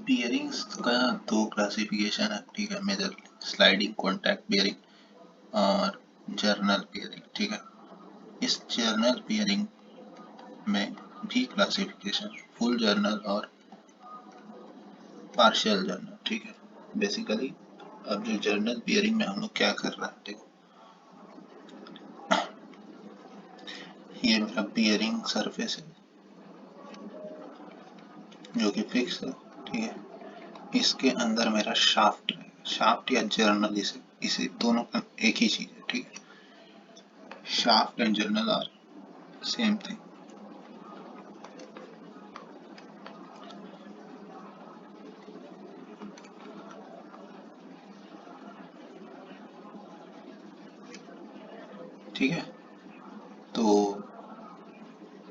Bearings का दो classification है, ठीक है, मेजर स्लाइडिंग कॉन्टैक्ट बियरिंग और जर्नल बियरिंग, ठीक है। इस जर्नल बियरिंग में भी क्लासिफिकेशन फुल जर्नल और पार्शियल जर्नल, ठीक है। बेसिकली अब जो जर्नल बियरिंग में हम लोग क्या कर रहे हैं, देखो ये मेरा बियरिंग सरफेस है जो कि फिक्स है, ठीक है। इसके अंदर मेरा शाफ्ट है, शाफ्ट या जर्नल, इसे दोनों का एक ही चीज है, ठीक है। Shaft and journal are same thing. ठीक है, तो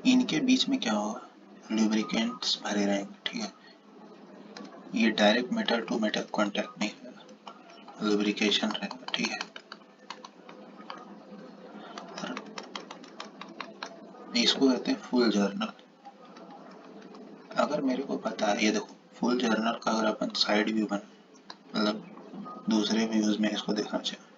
इनके बीच में क्या होगा, लुब्रिकेंट्स भरे रहेंगे, ठीक है। ये direct metal to metal contact नहीं रहेगा, लुब्रिकेशन रहेगा, ठीक है। इसको कहते हैं फुल जर्नल। अगर मेरे को पता है, ये देखो फुल जर्नल का अगर अपन साइड व्यू बना, मतलब दूसरे व्यूज में इसको देखना चाहिए,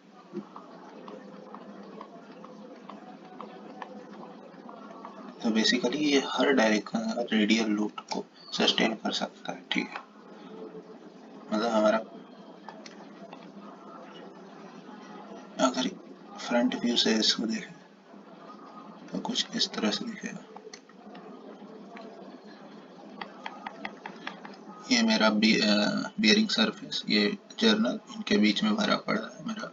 तो बेसिकली ये हर डायरेक्शन रेडियल लूप को सस्टेन कर सकता है, ठीक है। मतलब हमारा अगर फ्रंट व्यू से इसको देखें तो कुछ इस तरह से दिखेगा। ये मेरा बियरिंग सरफेस, ये जर्नल, इनके बीच में भरा पड़ा है मेरा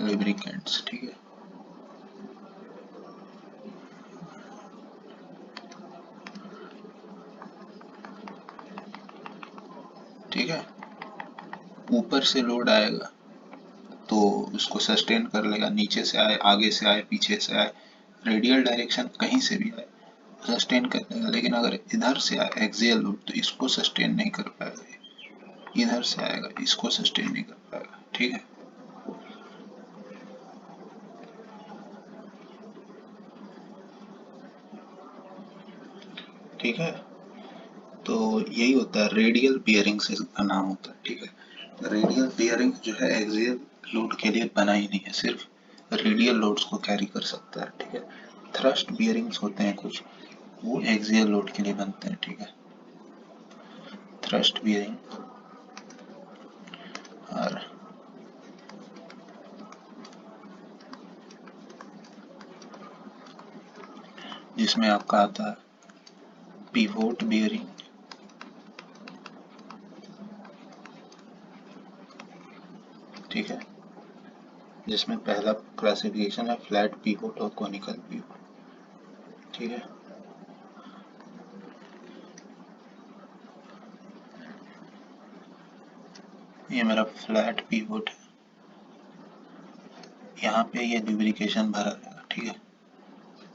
लुब्रिकेंट्स, ठीक है। ठीक है, ऊपर से लोड आएगा तो उसको सस्टेन कर लेगा, नीचे से आए, आगे से आए, पीछे से आए, रेडियल डायरेक्शन कहीं से भी आए सस्टेन कर लेगा। लेकिन अगर इधर से आए एक्सियल लोड तो इसको सस्टेन नहीं कर पाएगा, इधर से आएगा इसको सस्टेन नहीं कर पाएगा, ठीक है। ठीक है, तो यही होता है रेडियल बियरिंग से इसका नाम होता है, ठीक है। रेडियल बियरिंग जो है एक्सियल लोड के लिए बना ही नहीं है, सिर्फ रेडियल लोड्स को कैरी कर सकता है, ठीक है। थ्रस्ट बियरिंग्स होते हैं कुछ, वो एक्सियल लोड के लिए बनते हैं, ठीक है। थ्रस्ट बियरिंग और जिसमें आपका आता है पिवोट बियरिंग, ठीक है, जिसमें पहला क्लासिफिकेशन है फ्लैट पिवोट और कोनिकल पिवोट, ठीक है। ये मेरा फ्लैट पिवोट है, यहाँ पे ये लुब्रिकेशन भरा रहेगा, ठीक है।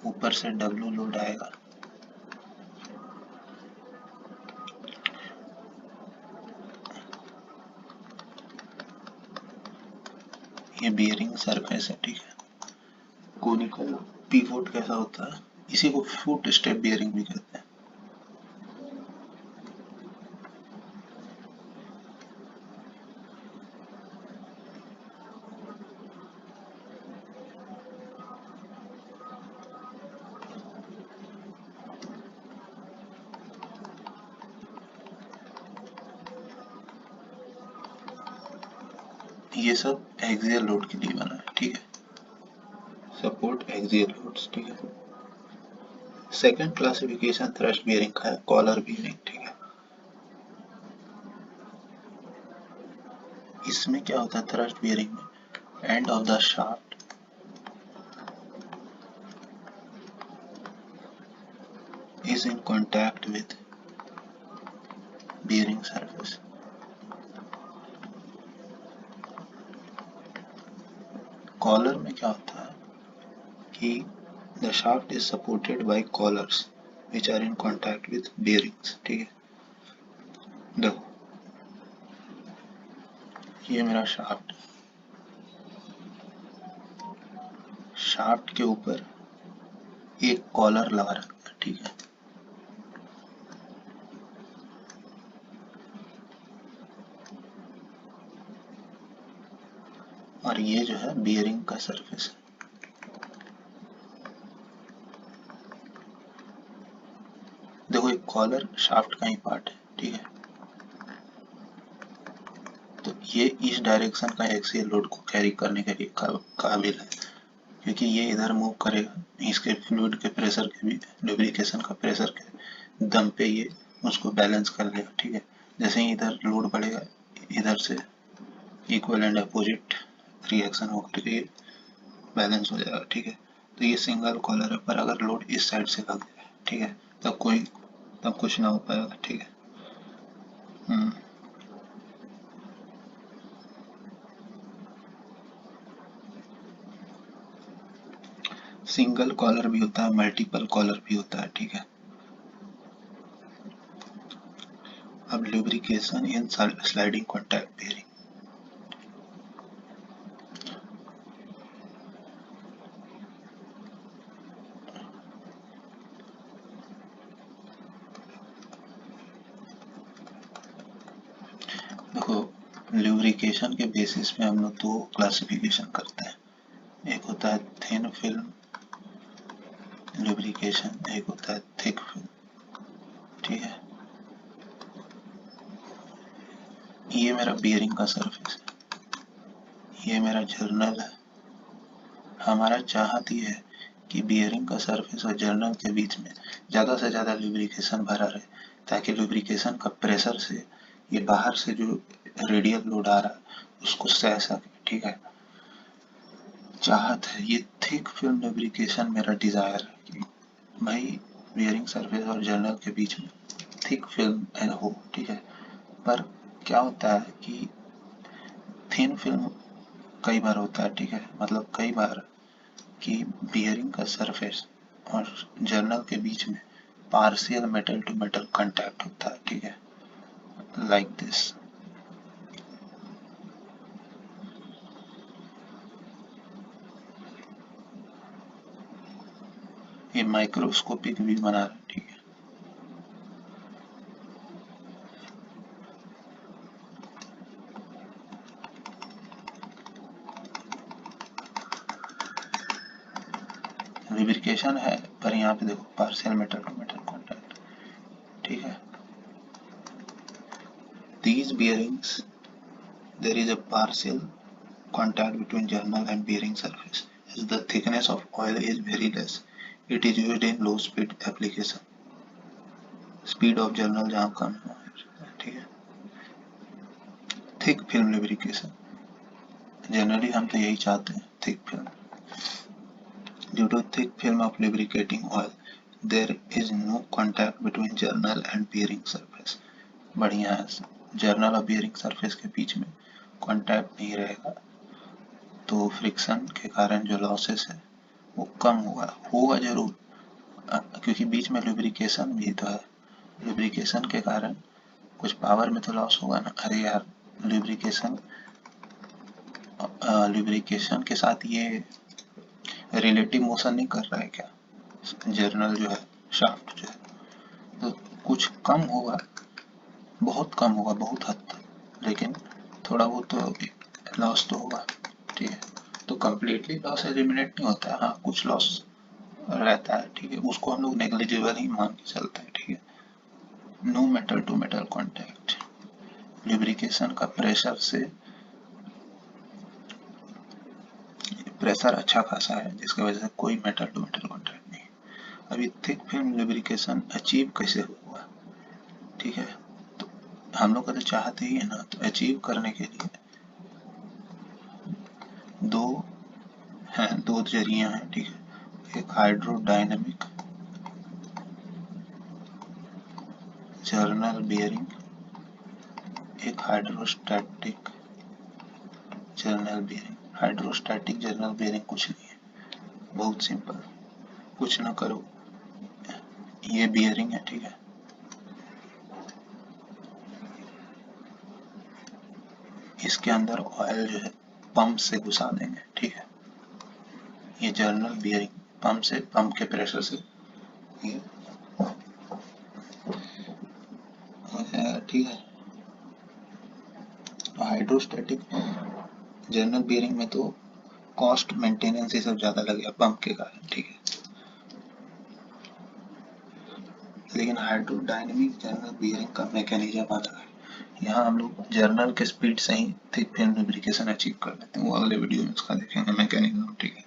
ऊपर से डब्ल्यू लोड आएगा, ये बियरिंग सरफेस है, ठीक है। कोनिकल पिवोट कैसा होता है, इसी को फुट स्टेप बियरिंग भी कहते हैं। ये सब एक्सियल लोड के लिए बना है, ठीक है, सपोर्ट एक्सियल लोड्स, ठीक है। सेकंड क्लासिफिकेशन थ्रस्ट बियरिंग का है, कॉलर बियरिंग, ठीक है। इसमें क्या होता है थ्रस्ट बियरिंग में, end of the shaft is in contact with bearing surface। Collar में क्या होता है कि the shaft is supported by collars which are in contact with bearings, ठीक है। देखो ये मेरा शाफ्ट, शाफ्ट के ऊपर एक कॉलर लगा रखा है, ठीक है। और ये जो है बियरिंग का सरफेस है। देखो एक कॉलर शाफ्ट का ही पार्ट है, ठीक है। तो ये इस डायरेक्शन का एक्सियल लोड को कैरी करने के लिए काबिल है, क्योंकि ये इधर मूव करेगा, इसके फ्लूइड के प्रेशर के भी, लुब्रिकेशन का प्रेशर के दम पे ये उसको बैलेंस कर लेगा, ठीक है। जैसे ही इधर लोड बढ़ेगा, इधर से इक्वल एंड अपोजिट रिएक्शन होकर के बैलेंस हो जाएगा, ठीक है। तो ये सिंगल कॉलर है, पर अगर लोड इस साइड से लग जाए, ठीक है, तब कुछ ना हो पाएगा, ठीक है। सिंगल कॉलर भी होता है, मल्टीपल कॉलर भी होता है, ठीक है। अब लुब्रिकेशन इन स्लाइडिंग कॉन्टैक्ट बेयरिंग। देखो लुब्रिकेशन के बेसिस पे हम लोग दो क्लासिफिकेशन करते हैं, एक होता है थिन फिल्म लुब्रिकेशन, एक होता है थिक फिल्म, ठीक है। ये मेरा बियरिंग का सरफेस है, ये मेरा जर्नल है। हमारा चाहत ये है कि बियरिंग का सरफेस और जर्नल के बीच में ज़्यादा से ज़्यादा लुब्रिकेशन भरा रहे, ताकि लुब्रिकेशन का प्रेशर से ये बाहर से जो रेडियल लोड आ रहा है उसको सह सके, ठीक है। चाहत है ये थिक फिल्म लुब्रिकेशन, मेरा डिज़ायर है कि भाई बियरिंग सरफेस और जर्नल के बीच में थिक फिल्म हो, ठीक है। पर क्या होता है कि थिन फिल्म कई बार होता है, ठीक है, मतलब कई बार कि बियरिंग का सरफेस और जर्नल के बीच में partial metal to metal contact होता है, ठीक है, लाइक दिस। ये माइक्रोस्कोपिक भी बना रहा है, ठीक है। लुब्रिकेशन है, पर यहाँ पे देखो partial metal to metal contact, ठीक है। These bearings, there is a partial contact between journal and bearing surface, as the thickness of oil is very less. It is used in low speed application. Speed of journal जहाँ कम है, ठीक है। Thick film lubrication, generally हम तो यही चाहते हैं, thick film. Due to thick film of lubricating oil, there is no contact between journal and bearing surface. बढ़िया है, जर्नल और बियरिंग सरफेस के बीच में कांटेक्ट नहीं रहेगा, तो फ्रिक्शन के कारण जो लॉसेस है वो कम होगा जरूर, क्योंकि बीच में लुब्रिकेशन भी तो है। लुब्रिकेशन के कारण कुछ पावर में तो लॉस होगा ना। अरे यार, लुब्रिकेशन लुब्रिकेशन के साथ ये रिलेटिव मोशन नहीं कर रहा है क्या, जर्नल जो है, शाफ्ट जो है, तो कुछ कम होगा, बहुत कम होगा, बहुत हद तक, लेकिन थोड़ा बहुत तो लॉस तो होगा, ठीक है। तो कम्प्लीटली लॉस एलिमिनेट नहीं होता है, हाँ कुछ लॉस रहता है, ठीक है, उसको हम लोग नेग्लिजिबल ही मान के चलते हैं, ठीक है। No metal to metal contact, lubrication का प्रेशर से प्रेशर अच्छा खासा है, जिसकी वजह से कोई मेटल टू मेटल कॉन्टैक्ट नहीं। अभी थिक फिल्म लुब्रिकेशन अचीव कैसे हुआ, ठीक है। तो हम लोग का तो चाहते ही है ना, तो अचीव करने के लिए दो दो जरिया हैं, ठीक है। एक हाइड्रोडायनेमिक जर्नल बियरिंग, एक hydrostatic journal bearing. Hydrostatic journal bearing कुछ नहीं है, बहुत सिंपल, कुछ ना करो, ये बियरिंग है, ठीक है। इसके अंदर ऑयल जो है पंप से घुसा देंगे, ठीक है। ये जर्नल बियरिंग पंप के प्रेशर से ये हो जाएगा, ठीक है। हाइड्रोस्टैटिक जनरल बियरिंग में तो कॉस्ट मेंटेनेंस ये सब ज़्यादा लगेगा पंप के कारण, ठीक है। लेकिन हाइड्रोडायनेमिक जनरल बियरिंग का मैकेनिज्म अलग है। यहाँ हम लोग जर्नल के स्पीड से ही थिक फिल्म लुब्रिकेशन अचीव कर लेते हैं, वो अगले वीडियो में उसका देखेंगे मैकेनिज्म, ठीक है।